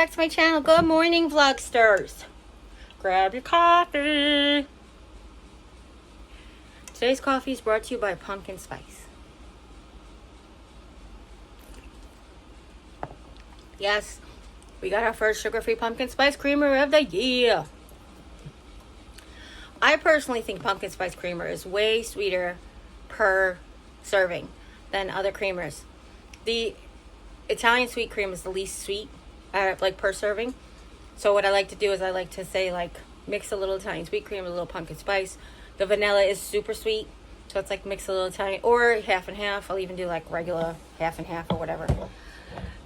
back to my channel. Good morning, vlogsters. Grab your coffee. Today's coffee is brought to you by Pumpkin Spice. Yes, we got our first sugar-free pumpkin spice creamer of the year. I personally think pumpkin spice creamer is way sweeter per serving than other creamers. The Italian sweet cream is the least sweet, like per serving. So what I like to do is I like to say like mix a little Italian sweet cream with a little pumpkin spice. The vanilla is super sweet, so it's like mix a little Italian or half and half. I'll even do like regular half and half or whatever.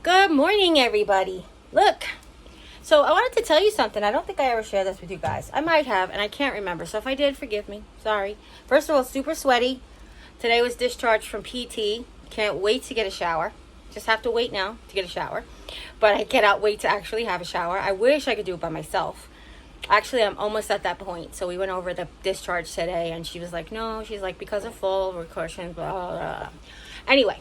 Good morning, everybody. Look. So I wanted to tell you something. I don't think I ever shared this with you guys. I might have, and I can't remember. So if I did, forgive me. Sorry. First of all, super sweaty. Today was discharged from PT. Can't wait to get a shower. Just have to wait now to get a shower. But I cannot wait to actually have a shower. I wish I could do it by myself. Actually, I'm almost at that point. So we went over the discharge today, and she was like, no. She's like, because of full precautions, blah, blah, blah. Anyway.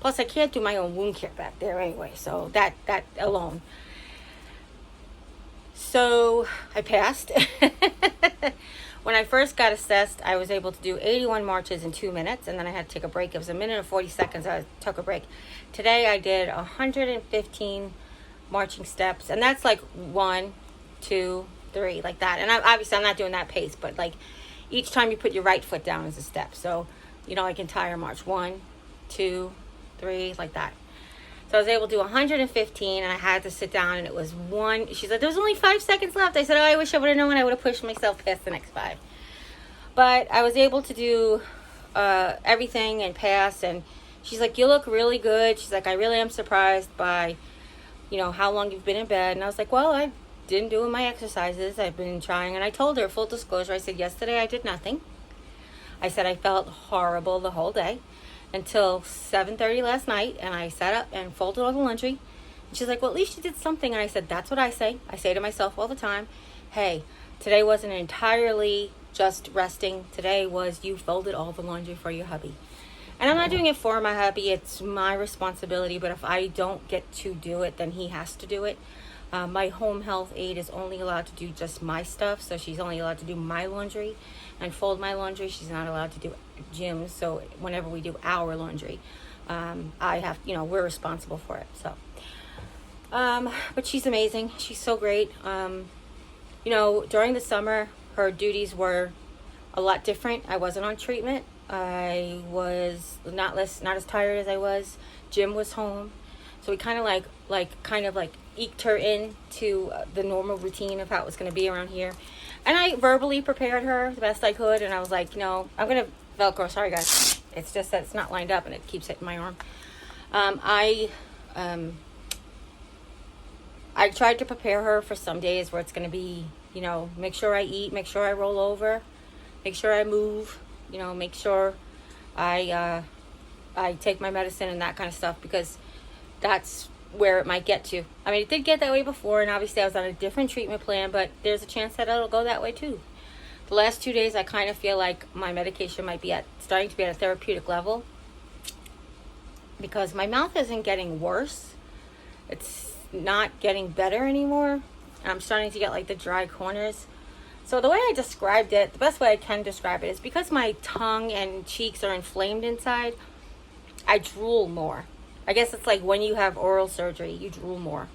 Plus, I can't do my own wound care back there anyway. So that alone. So I passed. When I first got assessed, I was able to do 81 marches in 2 minutes. And then I had to take a break. It was 1 minute and 40 seconds. I took a break. Today, I did 115 marching steps. And that's like 1, 2, 3, like that. And obviously, I'm not doing that pace. But like each time you put your right foot down is a step. So, you know, like entire march. 1, 2, 3, like that. So I was able to do 115, and I had to sit down, and it was 1. She's like, there's only 5 seconds left. I said, oh, I wish I would have known. I would have pushed myself past the next 5. But I was able to do everything and pass, and she's like, you look really good. She's like, I really am surprised by, you know, how long you've been in bed. And I was like, well, I didn't do my exercises. I've been trying, and I told her, full disclosure, I said, yesterday I did nothing. I said I felt horrible the whole day. Until 7:30 last night, and I sat up and folded all the laundry. And she's like, well, at least you did something. And I said, that's what I say. I say to myself all the time, hey, today wasn't entirely just resting. Today was you folded all the laundry for your hubby. And I'm not doing it for my hubby. It's my responsibility. But if I don't get to do it, then he has to do it. My home health aide is only allowed to do just my stuff. So she's only allowed to do my laundry and fold my laundry. She's not allowed to do Jim's. So whenever we do our laundry, I have, you know, we're responsible for it. So, but she's amazing. She's so great. You know, during the summer, her duties were a lot different. I wasn't on treatment. I was not as tired as I was. Jim was home. So we kind of like eked her into the normal routine of how it was going to be around here. And I verbally prepared her the best I could. And I was like, you know, I'm going to Velcro. Sorry, guys. It's just that it's not lined up and it keeps hitting my arm. I tried to prepare her for some days where it's going to be, you know, make sure I eat, make sure I roll over, make sure I move, you know, make sure I take my medicine and that kind of stuff, because that's where it might get to. I mean, it did get that way before, and obviously I was on a different treatment plan, but there's a chance that it'll go that way too. The last 2 days, I kind of feel like my medication might be starting to be at a therapeutic level, because my mouth isn't getting worse. It's not getting better anymore. I'm starting to get like the dry corners. So the way I described it, the best way I can describe it is because my tongue and cheeks are inflamed inside, I drool more. I guess it's like when you have oral surgery, you drool more.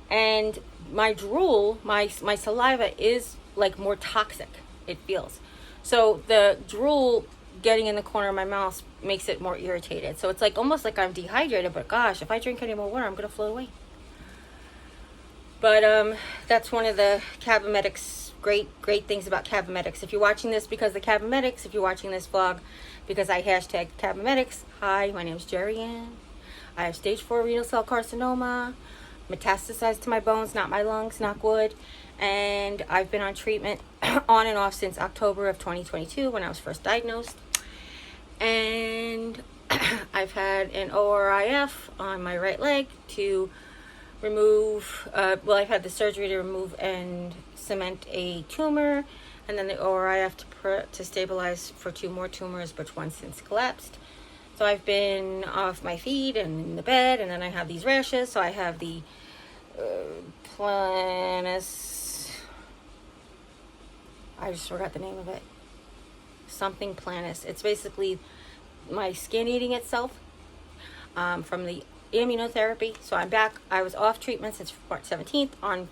And my drool, my saliva is like more toxic, it feels. So the drool getting in the corner of my mouth makes it more irritated. So it's like almost like I'm dehydrated, but gosh, if I drink any more water, I'm going to float away. But that's one of the Cabomedics, great things about Cabomedics. If you're watching this because the Cabomedics, if you're watching this vlog because I hashtag Cabomedics, hi, my name's Jeri-Ann. I have stage 4 renal cell carcinoma, metastasized to my bones, not my lungs, knock wood. And I've been on treatment on and off since October of 2022 when I was first diagnosed. And I've had an ORIF on my right leg to remove, I've had the surgery to remove and cement a tumor, and then the ORIF to stabilize for 2 more tumors, but one since collapsed. So I've been off my feet and in the bed, and then I have these rashes. So I have the planus. I just forgot the name of it. Something planus. It's basically my skin eating itself from the immunotherapy. So I'm back. I was off treatment since March 17th. On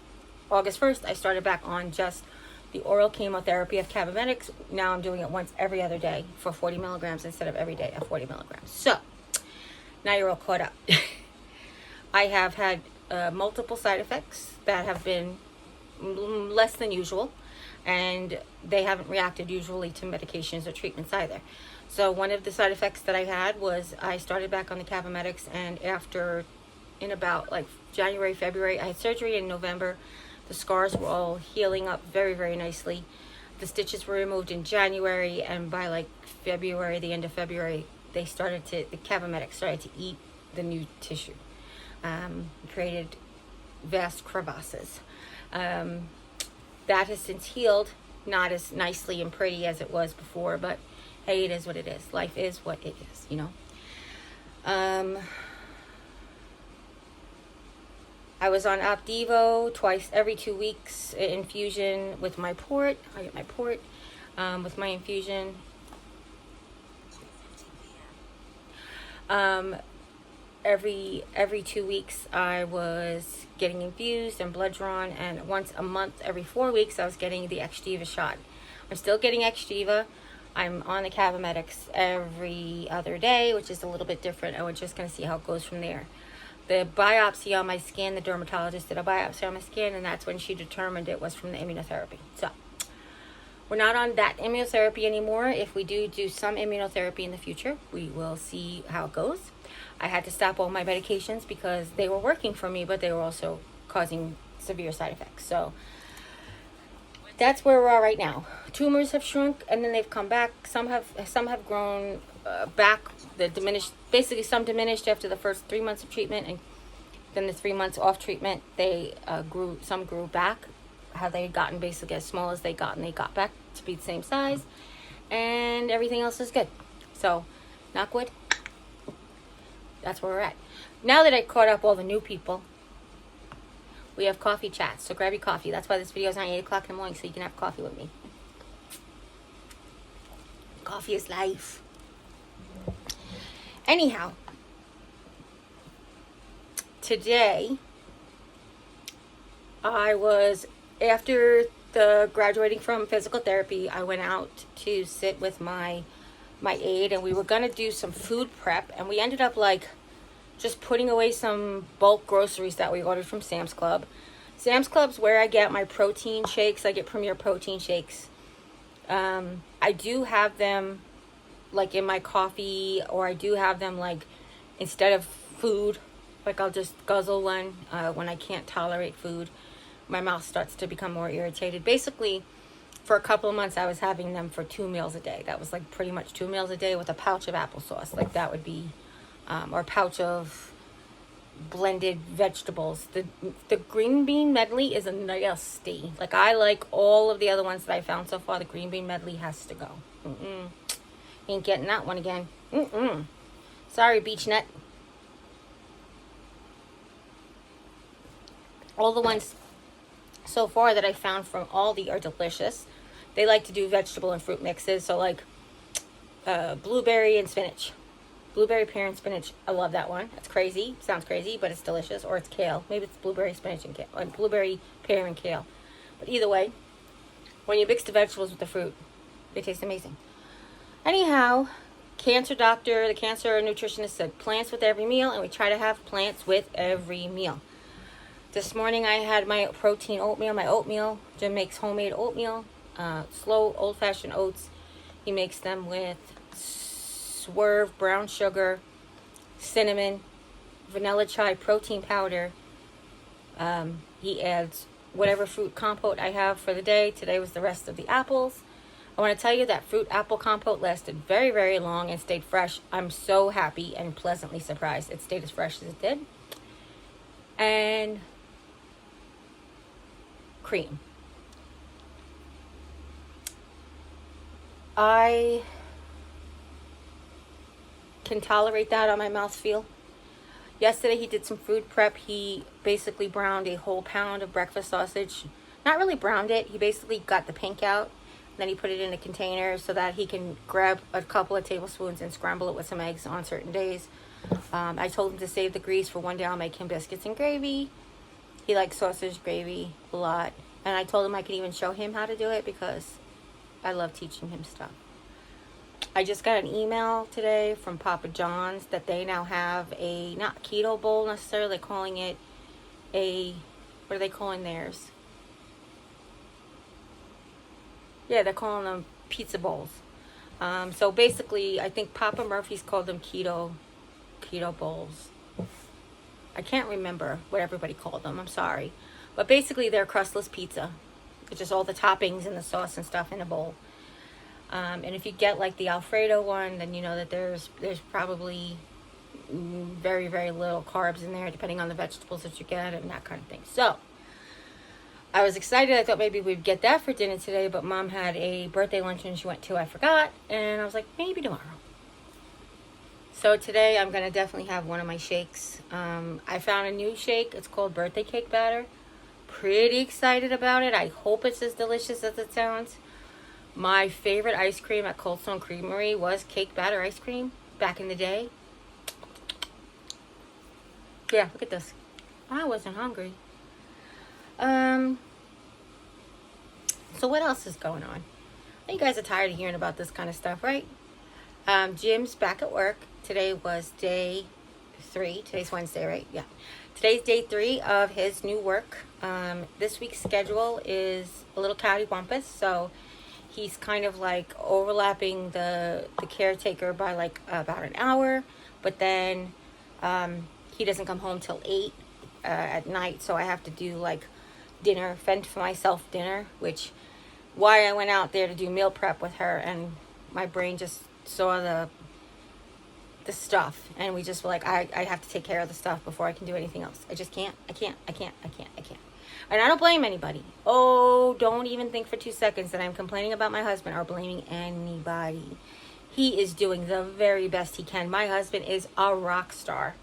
August 1st, I started back on just the oral chemotherapy of Cabometyx. Now I'm doing it once every other day for 40 milligrams instead of every day at 40 milligrams. So now you're all caught up. I have had multiple side effects that have been less than usual, and they haven't reacted usually to medications or treatments either. So one of the side effects that I had was I started back on the Cabometyx, and after, in about like January, February, I had surgery in November. The scars were all healing up very, very nicely. The stitches were removed in January, and by like February, the end of February, the Cabometyx started to eat the new tissue. Created vast crevasses. That has since healed, not as nicely and pretty as it was before, but hey, it is what it is. Life is what it is, you know. I was on Opdivo twice every 2 weeks, infusion with my port. I get my port with my infusion. Every 2 weeks I was getting infused and blood drawn, and once a month, every 4 weeks, I was getting the Xgeva shot. I'm still getting Xgeva. I'm on the Cabometyx every other day, which is a little bit different, and we're just going to see how it goes from there. The biopsy on my skin, the dermatologist did a biopsy on my skin, and that's when she determined it was from the immunotherapy. So we're not on that immunotherapy anymore. If we do some immunotherapy in the future, we will see how it goes. I had to stop all my medications because they were working for me, but they were also causing severe side effects. So that's where we are right now. Tumors have shrunk, and then they've come back. Some have grown back. The diminished, basically some diminished after the first 3 months of treatment, and then the 3 months off treatment, they grew. Some grew back. How they had gotten basically as small as they got, and they got back to be the same size, and everything else is good. So, knock wood. That's where we're at. Now that I caught up all the new people, we have coffee chats. So grab your coffee. That's why this video is on 8 o'clock in the morning, so you can have coffee with me. Coffee is life. Anyhow, today I was, after the graduating from physical therapy, I went out to sit with my aide, and we were going to do some food prep, and we ended up like just putting away some bulk groceries that we ordered from Sam's Club. Sam's Club's where I get my protein shakes. I get Premier protein shakes. I do have them like in my coffee, or I do have them like instead of food, like I'll just guzzle one when I can't tolerate food. My mouth starts to become more irritated. Basically, for a couple of months, I was having them for 2 meals a day. That was like pretty much 2 meals a day with a pouch of applesauce. Like that would be, or a pouch of blended vegetables. The green bean medley is a nasty. Like I like all of the other ones that I found so far. The green bean medley has to go. Ain't getting that one again. Sorry, beech nut. All the ones so far that I found from Aldi are delicious. They like to do vegetable and fruit mixes. So like blueberry and spinach. Blueberry, pear, and spinach. I love that one. It's crazy. Sounds crazy, but it's delicious. Or it's kale. Maybe it's blueberry, spinach, and kale. Like blueberry, pear, and kale. But either way, when you mix the vegetables with the fruit, they taste amazing. Anyhow, cancer doctor, the cancer nutritionist said plants with every meal, and we try to have plants with every meal. This morning I had my protein oatmeal. My oatmeal, Jim makes homemade oatmeal, slow old-fashioned oats. He makes them with Swerve brown sugar, cinnamon, vanilla chai protein powder. He adds whatever fruit compote I have for the day. Today was the rest of the apples. I want to tell you that fruit apple compote lasted very, very long and stayed fresh. I'm so happy and pleasantly surprised it stayed as fresh as it did. And cream. I can tolerate that on my mouthfeel. Yesterday he did some food prep. He basically browned a whole pound of breakfast sausage. Not really browned it. He basically got the pink out. Then he put it in a container so that he can grab a couple of tablespoons and scramble it with some eggs on certain days. I told him to save the grease for one day. I'll make him biscuits and gravy. He likes sausage gravy a lot. And I told him I could even show him how to do it because I love teaching him stuff. I just got an email today from Papa John's that they now have a, not keto bowl necessarily, they're calling it a, what are they calling theirs? Yeah, they're calling them pizza bowls. So basically, I think Papa Murphy's called them keto bowls. I can't remember what everybody called them, I'm sorry. But basically, they're crustless pizza. It's just all the toppings and the sauce and stuff in a bowl. And if you get like the Alfredo one, then you know that there's probably very, very little carbs in there, depending on the vegetables that you get and that kind of thing. So I was excited. I thought maybe we'd get that for dinner today, but Mom had a birthday luncheon she went to. I forgot, and I was like, maybe tomorrow. So today I'm going to definitely have one of my shakes. I found a new shake. It's called birthday cake batter. Pretty excited about it. I hope it's as delicious as it sounds. My favorite ice cream at Cold Stone Creamery was cake batter ice cream back in the day. Yeah, look at this. I wasn't hungry. So what else is going on? I think you guys are tired of hearing about this kind of stuff, right? Jim's back at work. Today was day 3. Today's Wednesday, right? Yeah. Today's day 3 of his new work. This week's schedule is a little cattywampus, so he's kind of like overlapping the caretaker by like about an hour, but then he doesn't come home till 8 at night, so I have to do like dinner, fend for myself dinner, which why I went out there to do meal prep with her, and my brain just saw the stuff, and we just were like, I have to take care of the stuff before I can do anything else. I just can't. I can't. And I don't blame anybody. Oh, don't even think for 2 seconds that I'm complaining about my husband or blaming anybody. He is doing the very best he can. My husband is a rock star.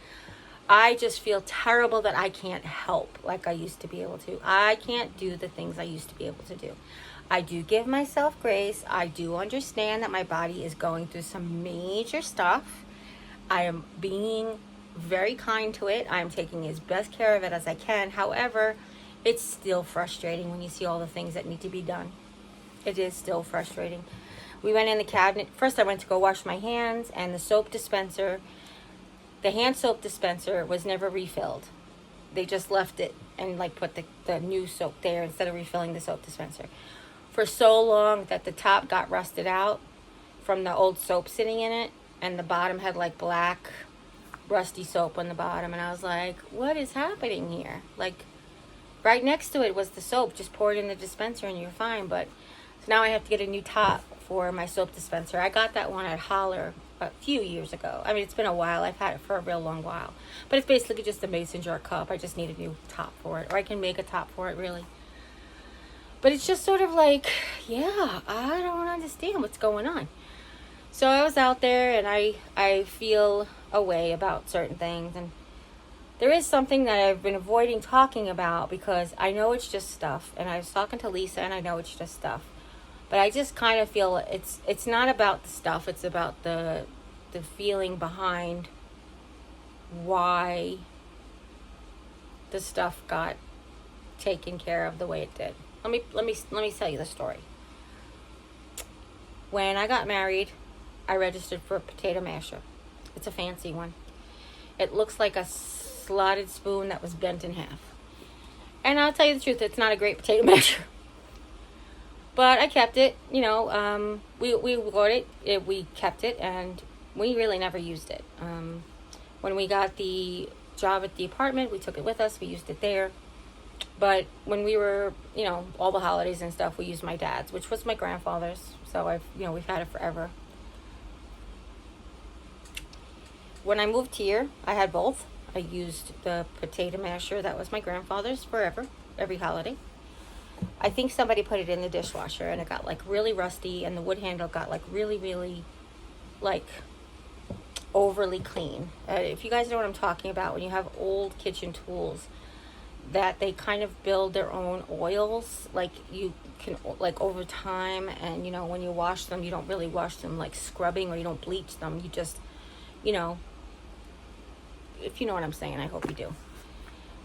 I just feel terrible that I can't help like I used to be able to. I can't do the things I used to be able to do. I do give myself grace. I do understand that my body is going through some major stuff. I am being very kind to it. I'm taking as best care of it as I can. However, it's still frustrating when you see all the things that need to be done. It is still frustrating. We went in the cabinet. First, I went to go wash my hands, and the soap dispenser, the hand soap dispenser was never refilled. They just left it and like put the new soap there instead of refilling the soap dispenser. For so long that the top got rusted out from the old soap sitting in it, and the bottom had like black rusty soap on the bottom, and I was like, what is happening here? Like, right next to it was the soap. Just pour it in the dispenser and you're fine. But so now I have to get a new top for my soap dispenser. I got that one at Holler a few years ago. I mean, it's been a while. I've had it for a real long while. But it's basically just a mason jar cup. I just need a new top for it. Or I can make a top for it, really. But it's just sort of like, yeah, I don't understand what's going on. So I was out there, and I feel a way about certain things. And there is something that I've been avoiding talking about because I know it's just stuff. And I was talking to Lisa, and I know it's just stuff. But I just kind of feel it's not about the stuff. It's about the feeling behind why the stuff got taken care of the way it did. Let me tell you the story. When I got married, I registered for a potato masher. It's a fancy one. It looks like a slotted spoon that was bent in half. And I'll tell you the truth, it's not a great potato masher. But I kept it, you know, we got it, we kept it, and we really never used it. When we got the job at the apartment, we took it with us, we used it there. But when we were, you know, all the holidays and stuff, we used my dad's, which was my grandfather's. So we've had it forever. When I moved here, I had both. I used the potato masher that was my grandfather's forever, every holiday. I think somebody put it in the dishwasher and it got like really rusty, and the wood handle got like really, really like overly clean. If you guys know what I'm talking about, when you have old kitchen tools that they kind of build their own oils, like you can, like over time, and you know, when you wash them, you don't really wash them like scrubbing, or you don't bleach them, you just, you know, if you know what I'm saying. I hope you do.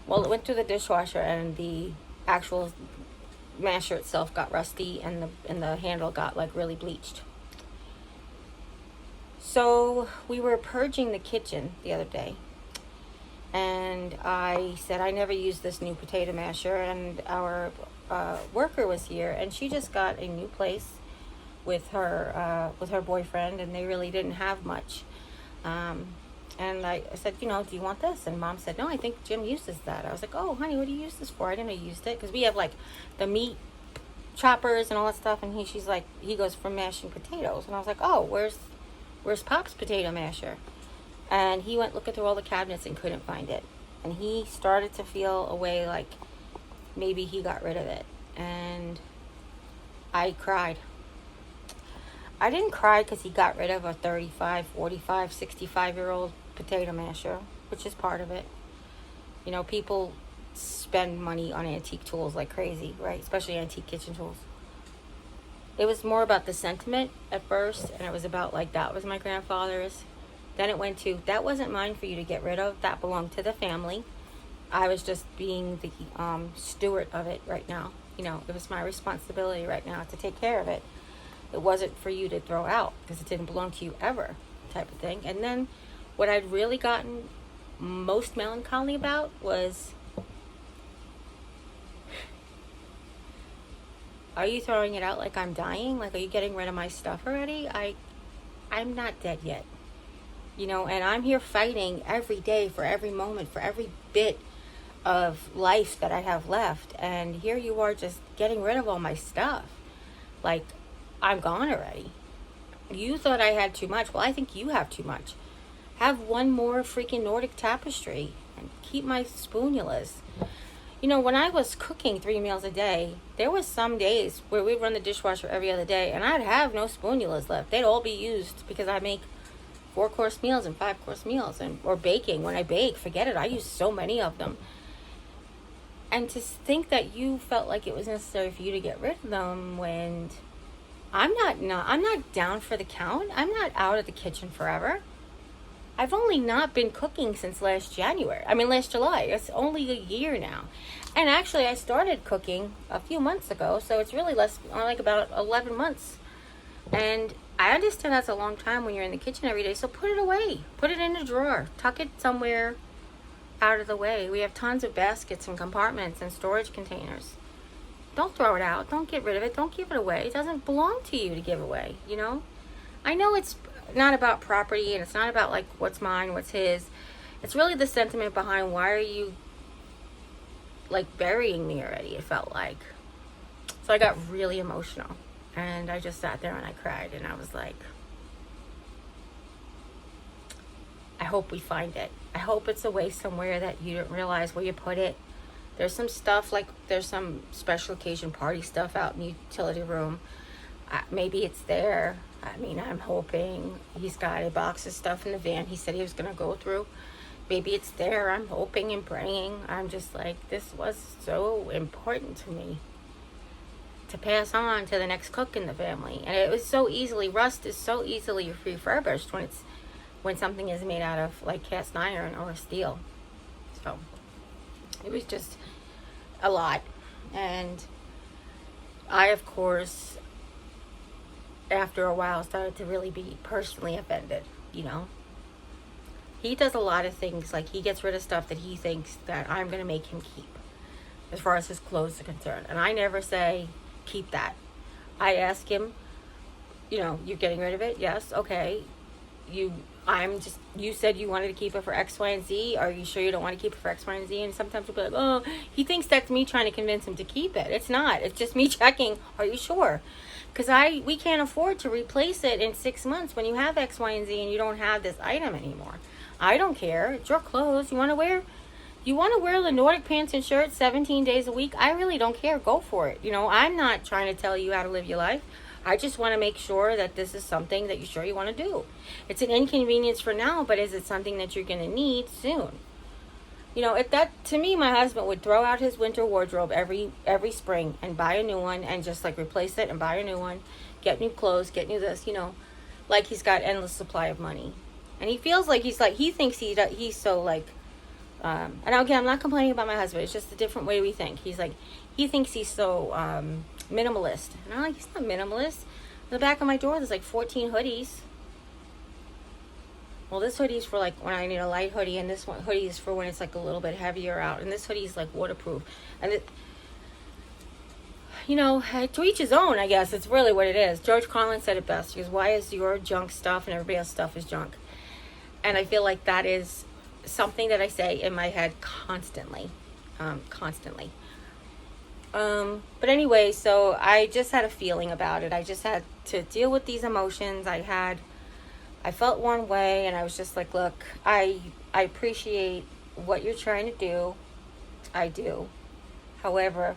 Well, it went through the dishwasher, and the actual masher itself got rusty, and the handle got like really bleached. So we were purging the kitchen the other day, and I said I never used this new potato masher, and our worker was here, and she just got a new place with her boyfriend, and they really didn't have much. And I said, you know, do you want this? And Mom said, no, I think Jim uses that. I was like, oh, honey, what do you use this for? I didn't know you used it, because we have like the meat choppers and all that stuff, and she's like, he goes for mashing potatoes. And I was like, oh, where's Pop's potato masher? And he went looking through all the cabinets and couldn't find it. And he started to feel a way like maybe he got rid of it. And I cried. I didn't cry because he got rid of a 35, 45, 65-year-old potato masher, which is part of it. You know, people spend money on antique tools like crazy, right? Especially antique kitchen tools. It was more about the sentiment at first, and it was about like, that was my grandfather's. Then it went to, that wasn't mine for you to get rid of. That belonged to the family. I was just being the steward of it right now. You know, it was my responsibility right now to take care of it. It wasn't for you to throw out because it didn't belong to you ever, type of thing. And then what I'd really gotten most melancholy about was, are you throwing it out like I'm dying? Like, are you getting rid of my stuff already? I'm not dead yet. You know, and I'm here fighting every day for every moment, for every bit of life that I have left. And here you are just getting rid of all my stuff. Like, I'm gone already. You thought I had too much. Well, I think you have too much. Have one more freaking Nordic tapestry and keep my spoonulas. You know, when I was cooking 3 meals a day, there was some days where we'd run the dishwasher every other day, and I'd have no spoonulas left. They'd all be used because I make 4-course meals and 5-course meals, or baking. When I bake, forget it. I use so many of them. And to think that you felt like it was necessary for you to get rid of them when I'm not down for the count. I'm not out of the kitchen forever. I've only not been cooking since last July. It's only a year now. And actually, I started cooking a few months ago, so it's really like about 11 months. And I understand that's a long time when you're in the kitchen every day, so put it away. Put it in a drawer. Tuck it somewhere out of the way. We have tons of baskets and compartments and storage containers. Don't throw it out. Don't get rid of it. Don't give it away. It doesn't belong to you to give away, you know? I know it's not about property, and it's not about like what's mine, what's his. It's really the sentiment behind, why are you like burying me already, it felt like. So I got really emotional, and I just sat there and I cried, and I was like, I hope we find it. I hope it's away somewhere that you didn't realize where you put it. There's some stuff, like there's some special occasion party stuff out in the utility room. Maybe it's there. I mean, I'm hoping. He's got a box of stuff in the van he said he was going to go through. Maybe it's there. I'm hoping and praying. I'm just like, this was so important to me to pass on to the next cook in the family. And it was so easily, rust is so easily refurbished when something is made out of like cast iron or steel. So it was just a lot. And I, of course, after a while, started to really be personally offended, you know. He does a lot of things, like he gets rid of stuff that he thinks that I'm going to make him keep, as far as his clothes are concerned. And I never say, keep that. I ask him, you know, you're getting rid of it? Yes. Okay. You said you wanted to keep it for X, Y, and Z. Are you sure you don't want to keep it for X, Y, and Z? And sometimes he'll be like, oh, he thinks that's me trying to convince him to keep it. It's not. It's just me checking, are you sure? Because we can't afford to replace it in 6 months when you have X, Y, and Z and you don't have this item anymore. I don't care. It's your clothes. You want to wear the Nordic pants and shirts 17 days a week? I really don't care. Go for it. You know, I'm not trying to tell you how to live your life. I just want to make sure that this is something that you're sure you want to do. It's an inconvenience for now, but is it something that you're going to need soon? You know, if that, to me, my husband would throw out his winter wardrobe every spring and buy a new one and just like replace it and buy a new one, get new clothes, get new this, you know, like he's got endless supply of money. And he feels like he thinks he's so like, and again, I'm not complaining about my husband. It's just a different way we think. He thinks he's so minimalist. And I'm like, he's not minimalist. In the back of my door, there's like 14 hoodies. Well, this hoodie is for like when I need a light hoodie, and this one hoodie is for when it's like a little bit heavier out. And this hoodie is like waterproof. And it, you know, to each his own, I guess. It's really what it is. George Carlin said it best. He goes, why is your junk stuff and everybody else's stuff is junk? And I feel like that is something that I say in my head constantly. But anyway, so I just had a feeling about it. I just had to deal with these emotions. I felt one way, and I was just like, look, I appreciate what you're trying to do. I do. However,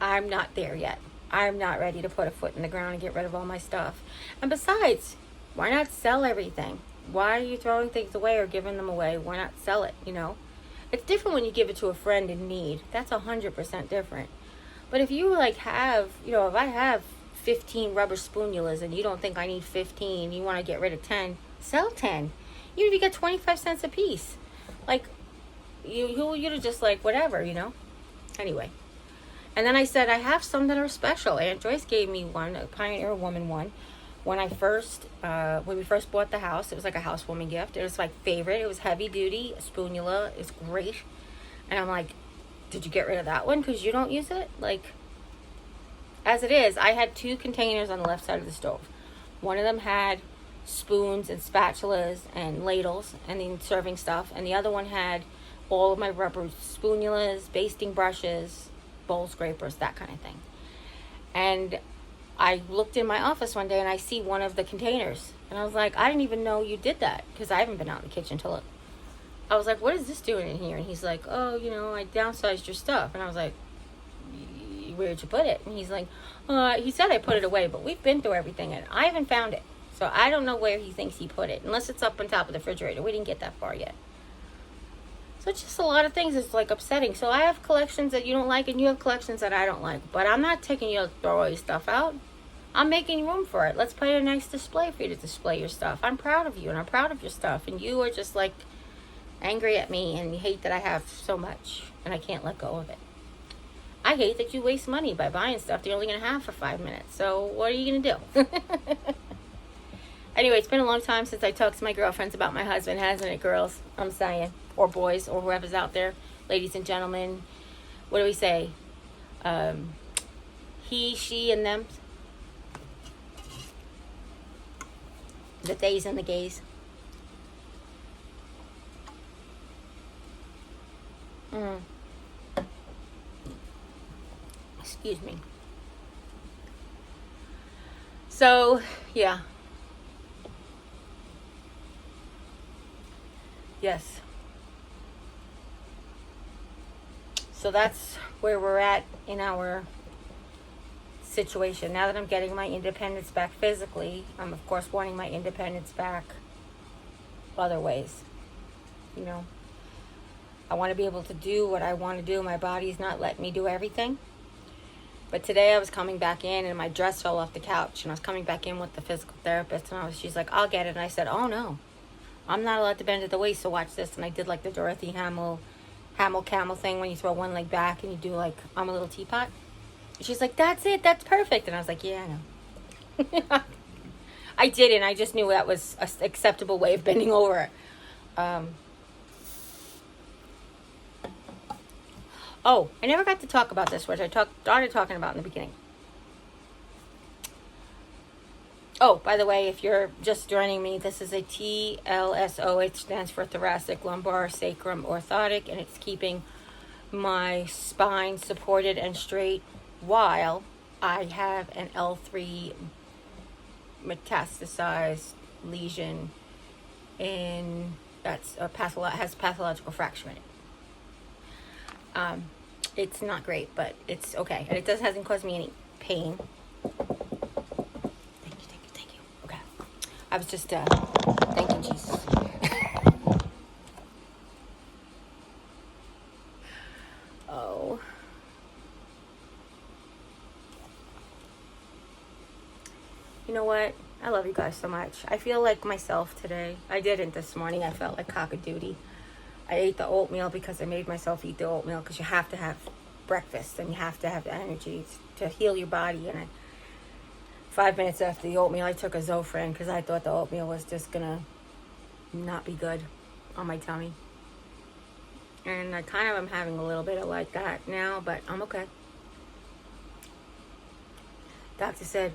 I'm not there yet. I'm not ready to put a foot in the ground and get rid of all my stuff. And besides, why not sell everything? Why are you throwing things away or giving them away? Why not sell it, you know? It's different when you give it to a friend in need. That's 100% different. But if you like have, you know, if I have 15 rubber spoonulas and you don't think I need 15, you want to get rid of 10, sell 10. Even if you get 25 cents a piece. Like, you're just like, whatever, you know? Anyway. And then I said, I have some that are special. Aunt Joyce gave me one, a Pioneer Woman one. When we first bought the house, it was like a housewarming gift. It was my favorite. It was heavy duty, a spoonula. It's great. And I'm like, did you get rid of that one because you don't use it? Like, as it is, I had 2 containers on the left side of the stove. One of them had spoons and spatulas and ladles and then serving stuff. And the other one had all of my rubber spoonulas, basting brushes, bowl scrapers, that kind of thing. And I looked in my office one day and I see one of the containers. And I was like, I didn't even know you did that because I haven't been out in the kitchen to look. I was like, what is this doing in here? And he's like, oh, you know, I downsized your stuff. And I was like, where'd you put it? And he's like, he said I put it away, but we've been through everything and I haven't found it. So I don't know where he thinks he put it, unless it's up on top of the refrigerator. We didn't get that far yet. So it's just a lot of things that's like upsetting. So I have collections that you don't like and you have collections that I don't like. But I'm not taking you to throw all your stuff out. I'm making room for it. Let's put a nice display for you to display your stuff. I'm proud of you and I'm proud of your stuff. And you are just like angry at me and you hate that I have so much and I can't let go of it. I hate that you waste money by buying stuff that you're only going to have for 5 minutes. So what are you going to do? Anyway, it's been a long time since I talked to my girlfriends about my husband, hasn't it, girls? I'm saying. Or boys, or whoever's out there. Ladies and gentlemen. What do we say? He, she, and them. The theys and the gays. Excuse me. So, yeah. Yes. So that's where we're at in our situation. Now that I'm getting my independence back physically, I'm of course wanting my independence back other ways. You know, I want to be able to do what I want to do. My body's not letting me do everything. But today I was coming back in and my dress fell off the couch and I was coming back in with the physical therapist and she's like, I'll get it. And I said, oh no, I'm not allowed to bend at the waist, so watch this. And I did like the Dorothy Hamill camel thing when you throw one leg back and you do like, I'm a little teapot. And she's like, that's it, that's perfect. And I was like, yeah, I know. I didn't. I just knew that was an acceptable way of bending over. Oh, I never got to talk about this, which I started talking about in the beginning. Oh, by the way, if you're just joining me, this is a TLSO. It stands for thoracic, lumbar, sacrum, orthotic, and it's keeping my spine supported and straight while I have an L3 metastasized lesion has pathological fracture in it. It's not great, but it's okay. And it hasn't caused me any pain. Thank you. Okay. I was just, thank you, Jesus. Oh. You know what? I love you guys so much. I feel like myself today. I didn't this morning. I felt like cock-a-doodle. I ate the oatmeal because I made myself eat the oatmeal because you have to have breakfast and you have to have the energy to heal your body. And 5 minutes after the oatmeal, I took a Zofran because I thought the oatmeal was just gonna not be good on my tummy. And I kind of am having a little bit of like that now, but I'm okay. Doctor said,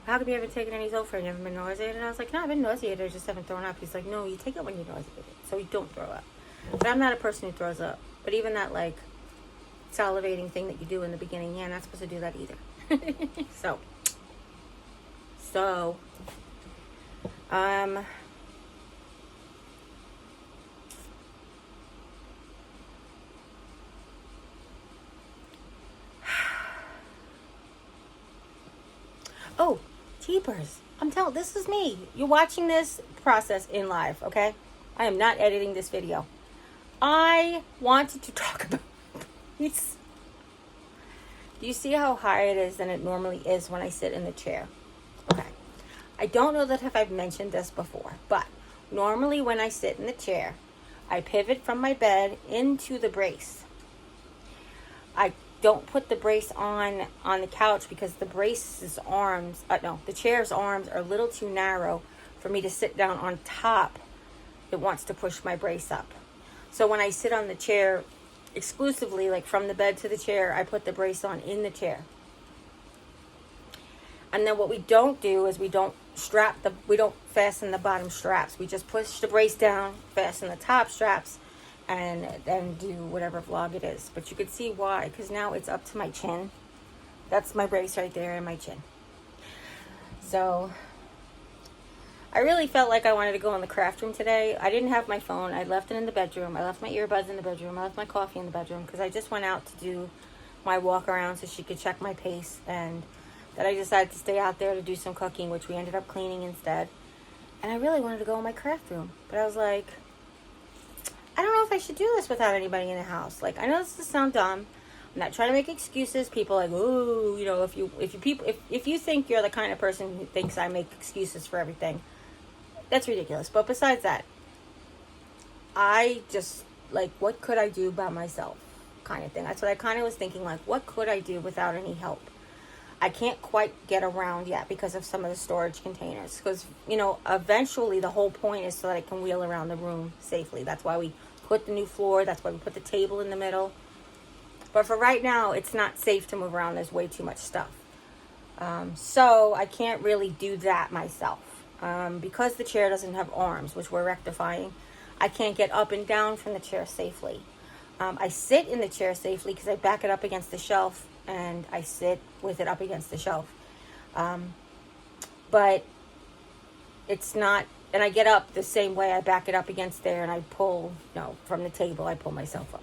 how come you haven't taken any Zofran? You haven't been nauseated? And I was like, no, I've been nauseated. I just haven't thrown up. He's like, no, you take it when you're nauseated, so you don't throw up. But I'm not a person who throws up. But even that, like, salivating thing that you do in the beginning, yeah, I'm not supposed to do that either. Oh, jeepers. I'm telling, this is me. You're watching this process in live, okay? I am not editing this video. I wanted to talk about this. Do you see how higher it is than it normally is when I sit in the chair? Okay. I don't know that if I've mentioned this before, but normally when I sit in the chair, I pivot from my bed into the brace. I don't put the brace on the couch because the brace's arms, the chair's arms are a little too narrow for me to sit down on top. It wants to push my brace up. So when I sit on the chair exclusively, like from the bed to the chair, I put the brace on in the chair. And then what we don't do is we don't fasten the bottom straps. We just push the brace down, fasten the top straps, and then do whatever vlog it is. But you could see why, because now it's up to my chin. That's my brace right there and my chin. So I really felt like I wanted to go in the craft room today. I didn't have my phone. I left it in the bedroom. I left my earbuds in the bedroom. I left my coffee in the bedroom because I just went out to do my walk around so she could check my pace. And then I decided to stay out there to do some cooking, which we ended up cleaning instead. And I really wanted to go in my craft room. But I was like, I don't know if I should do this without anybody in the house. Like, I know this does sound dumb. I'm not trying to make excuses. People are like, oh, you know, if you think you're the kind of person who thinks I make excuses for everything, that's ridiculous. But besides that, I just, like, what could I do by myself kind of thing. That's what I kind of was thinking, like, what could I do without any help? I can't quite get around yet because of some of the storage containers. Because, you know, eventually the whole point is so that I can wheel around the room safely. That's why we put the new floor. That's why we put the table in the middle. But for right now, it's not safe to move around. There's way too much stuff. So I can't really do that myself. Because the chair doesn't have arms, which we're rectifying, I can't get up and down from the chair safely. I sit in the chair safely because I back it up against the shelf and I sit with it up against the shelf. But it's not, and I get up the same way. I back it up against there and I pull, from the table, I pull myself up.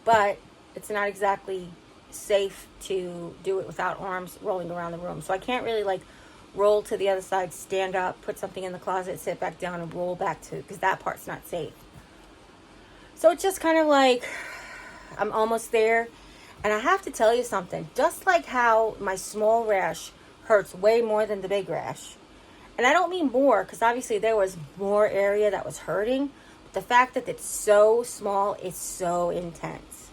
But it's not exactly safe to do it without arms rolling around the room. So I can't really, like, roll to the other side, stand up, put something in the closet, sit back down, and roll back to, because that part's not safe. So it's just kind of like, I'm almost there. And I have to tell you something. Just like how my small rash hurts way more than the big rash. And I don't mean more, because obviously there was more area that was hurting. But the fact that it's so small, it's so intense.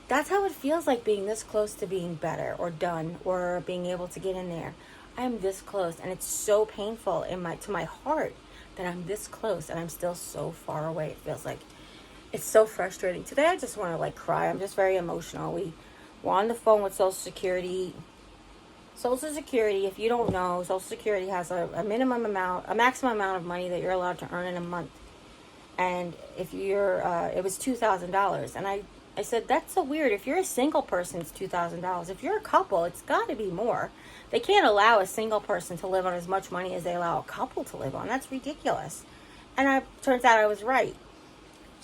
That's how it feels like being this close to being better or done or being able to get in there. I am this close, and it's so painful to my heart that I'm this close and I'm still so far away. It feels like it's so frustrating. Today I just want to, like, cry. I'm just very emotional. We're on the phone with Social Security. Social Security, if you don't know, Social Security has a maximum amount of money that you're allowed to earn in a month. And if you're, it was $2,000. And I said, that's so weird. If you're a single person, it's $2,000. If you're a couple, it's got to be more. They can't allow a single person to live on as much money as they allow a couple to live on. That's ridiculous. And it turns out I was right.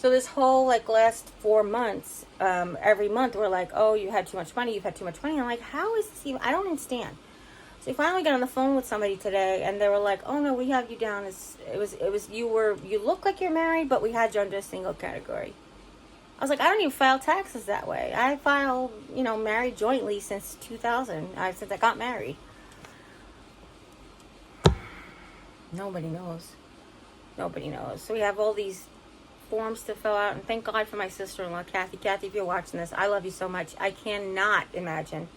So this whole like last 4 months, every month we're like, oh, you had too much money, you've had too much money. I'm like, how is this even? I don't understand. So we finally got on the phone with somebody today, and they were like, oh no, we have you down as you look like you're married, but we had you under a single category. I was like, I don't even file taxes that way. I file, married jointly since 2000, since I got married. Nobody knows. Nobody knows. So we have all these forms to fill out, and thank God for my sister-in-law, Kathy. Kathy, if you're watching this, I love you so much. I cannot imagine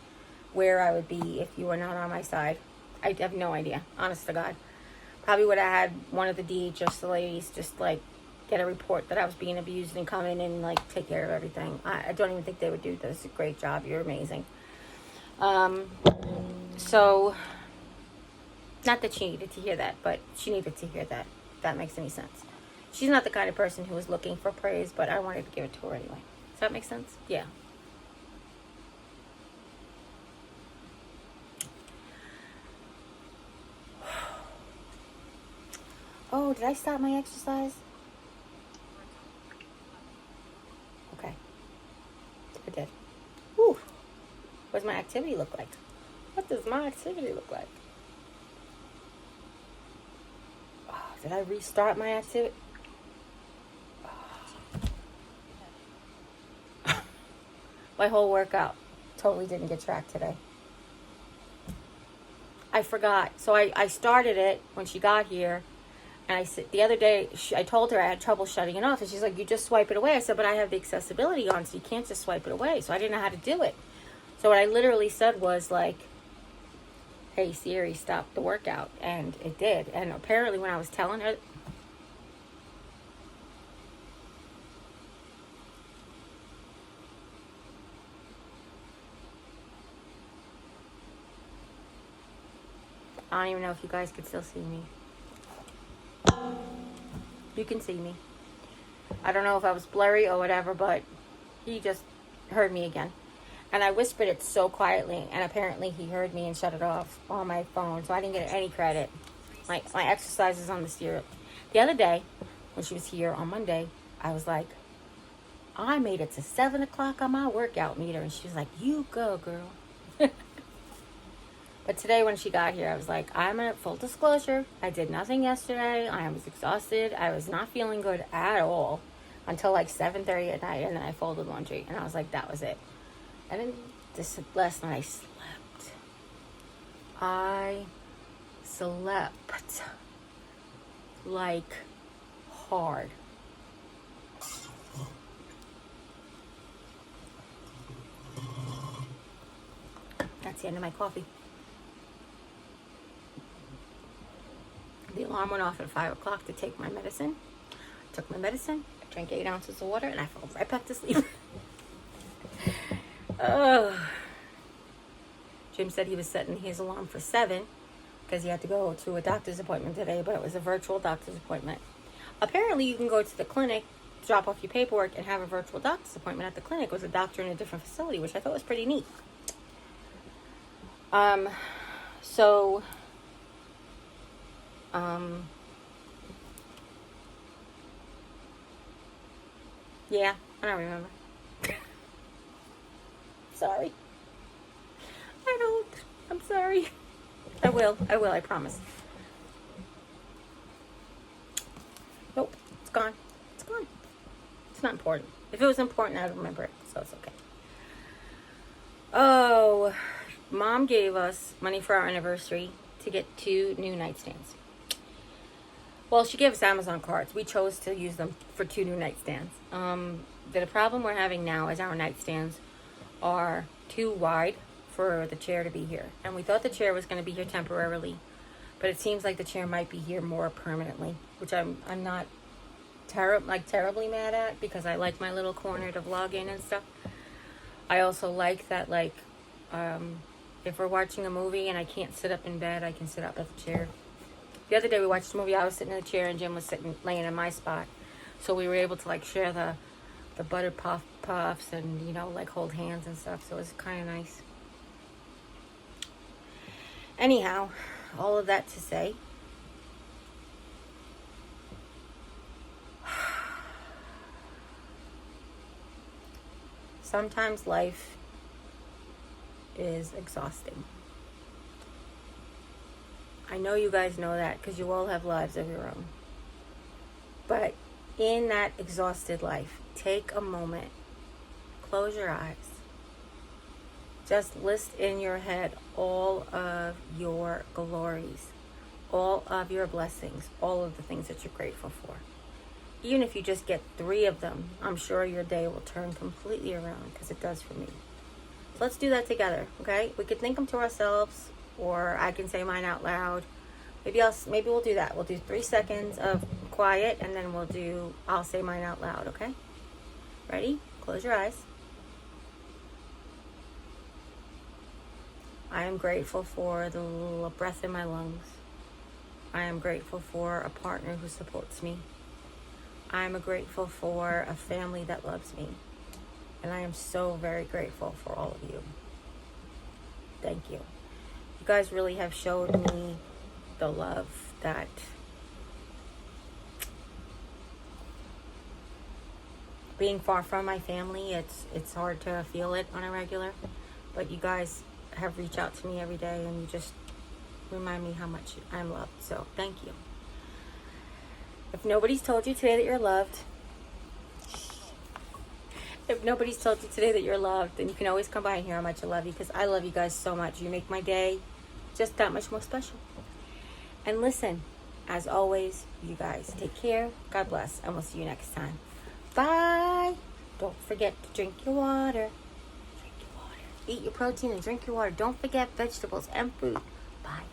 where I would be if you were not on my side. I have no idea, honest to God. Probably would have had one of the DHS ladies just like get a report that I was being abused and come in and like take care of everything. I don't even think they would do this. A great job. You're amazing. So not that she needed to hear that, but she needed to hear that. If that makes any sense. She's not the kind of person who was looking for praise, but I wanted to give it to her anyway. Does that make sense? Yeah. Oh, did I stop my exercise? Okay. I did. Whew. What does my activity look like? What does my activity look like? Oh, did I restart my activity? Oh. My whole workout totally didn't get tracked today. I forgot. So I started it when she got here. And I said the other day, I told her I had trouble shutting it off. And she's like, you just swipe it away. I said, but I have the accessibility on, so you can't just swipe it away. So I didn't know how to do it. So what I literally said was like, hey, Siri, stop the workout. And it did. And apparently when I was telling her... I don't even know if you guys could still see me. You can see me. I don't know if I was blurry or whatever, but he just heard me again. And I whispered it so quietly, and apparently he heard me and shut it off on my phone, so I didn't get any credit. My exercises on the syrup. The other day, when she was here on Monday, I was like, I made it to 7 o'clock on my workout meter, and she was like, you go, girl. But today when she got here, I was like, I'm at full disclosure. I did nothing yesterday. I was exhausted. I was not feeling good at all until like 7:30 at night. And then I folded laundry. And I was like, that was it. And then last night I slept. I slept like hard. That's the end of my coffee. The alarm went off at 5 o'clock to take my medicine. I took my medicine. I drank 8 ounces of water, and I fell right back to sleep. Jim said he was setting his alarm for 7 because he had to go to a doctor's appointment today, but it was a virtual doctor's appointment. Apparently, you can go to the clinic, drop off your paperwork, and have a virtual doctor's appointment at the clinic with a doctor in a different facility, which I thought was pretty neat. Yeah, I don't remember. Sorry. I don't. I'm sorry. I will, I promise. Nope, it's gone. It's gone. It's not important. If it was important, I'd remember it, so it's okay. Oh, Mom gave us money for our anniversary to get 2 new nightstands. Well, she gave us Amazon cards. We chose to use them for 2 new nightstands. The problem we're having now is our nightstands are too wide for the chair to be here. And we thought the chair was going to be here temporarily, but it seems like the chair might be here more permanently, which I'm not terribly mad at, because I like my little corner to vlog in and stuff. I also like that, like, if we're watching a movie and I can't sit up in bed, I can sit up at the chair. The other day we watched a movie, I was sitting in the chair and Jim was laying in my spot. So we were able to like share the butter puffs and, like hold hands and stuff. So it was kind of nice. Anyhow, all of that to say, sometimes life is exhausting. I know you guys know that because you all have lives of your own. But in that exhausted life, take a moment, close your eyes. Just list in your head all of your glories, all of your blessings, all of the things that you're grateful for. Even if you just get 3 of them, I'm sure your day will turn completely around, because it does for me. So let's do that together, okay? We could think them to ourselves, or I can say mine out loud. Maybe we'll do that. We'll do 3 seconds of quiet, and then I'll say mine out loud, okay? Ready? Close your eyes. I am grateful for the little breath in my lungs. I am grateful for a partner who supports me. I am grateful for a family that loves me. And I am so very grateful for all of you. Thank you. You guys really have showed me the love that being far from my family, it's hard to feel it on a regular. But you guys have reached out to me every day, and you just remind me how much I'm loved. So thank you. If nobody's told you today that you're loved, then you can always come by and hear how much I love you, because I love you guys so much. You make my day just that much more special. And listen, as always, you guys take care. God bless, and we'll see you next time. Bye. Don't forget to drink your water. Eat your protein and drink your water. Don't forget vegetables and fruit. Bye.